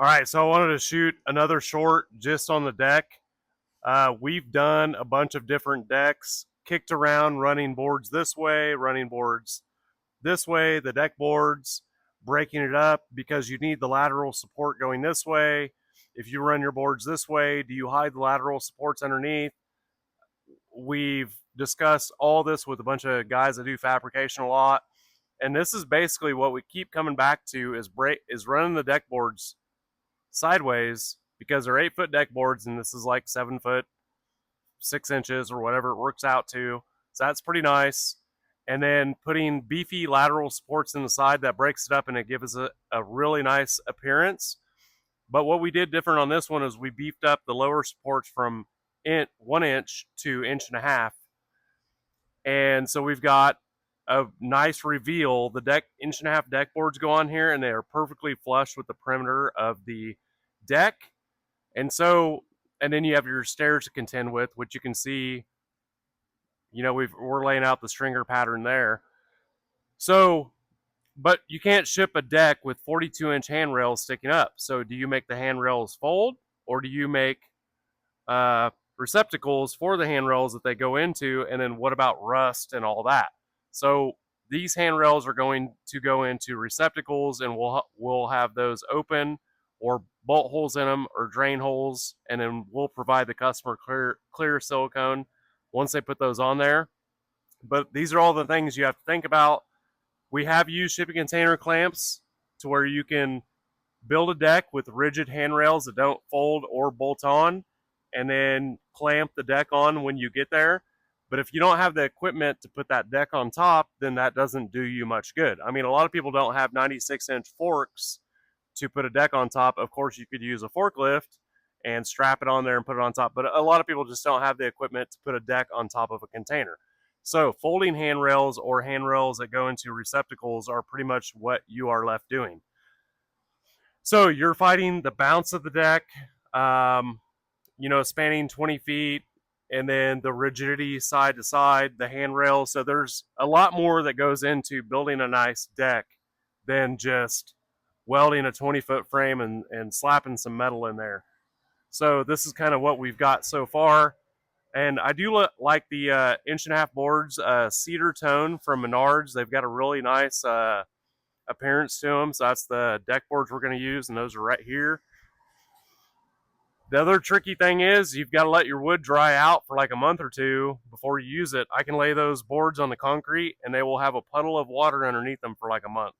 All right, so I wanted to shoot another short just on the deck. We've done a bunch of different decks, kicked around running boards this way, running boards this way, the deck boards, breaking it up because you need the lateral support going this way. If you run your boards this way, do you hide the lateral supports underneath? We've discussed all this with a bunch of guys that do fabrication a lot. And this is basically what we keep coming back to is running the deck boards sideways because they're 8 foot deck boards and this is like 7 foot 6 inches or whatever it works out to. So that's pretty nice. And then putting beefy lateral supports in the side that breaks it up and it gives it a really nice appearance. But what we did different on this one is we beefed up the lower supports from 1 inch to 1.5 inches. And so we've got a nice reveal. The 1.5 inch deck boards go on here and they are perfectly flush with the perimeter of the deck. And so, and then you have your stairs to contend with, which you can see, we're laying out the stringer pattern there. So, but you can't ship a deck with 42-inch handrails sticking up. So do you make the handrails fold, or do you make receptacles for the handrails that they go into? And then what about rust and all that? So these handrails are going to go into receptacles, and we'll have those open or bolt holes in them or drain holes, and then we'll provide the customer clear silicone once they put those on there. But these are all the things you have to think about. We have used shipping container clamps to where you can build a deck with rigid handrails that don't fold or bolt on, and then clamp the deck on when you get there. But if you don't have the equipment to put that deck on top, then that doesn't do you much good. I mean, a lot of people don't have 96-inch forks to put a deck on top. Of course, you could use a forklift and strap it on there and put it on top, but a lot of people just don't have the equipment to put a deck on top of a container. So folding handrails or handrails that go into receptacles are pretty much what you are left doing. So you're fighting the bounce of the deck, spanning 20 feet, and then the rigidity side to side, the handrails. So there's a lot more that goes into building a nice deck than just welding a 20-foot frame and slapping some metal in there. So this is kind of what we've got so far. And I do like the 1.5 inch boards, cedar tone from Menards. They've got a really nice appearance to them. So that's the deck boards we're going to use, and those are right here. The other tricky thing is you've got to let your wood dry out for like a month or two before you use it. I can lay those boards on the concrete and they will have a puddle of water underneath them for like a month.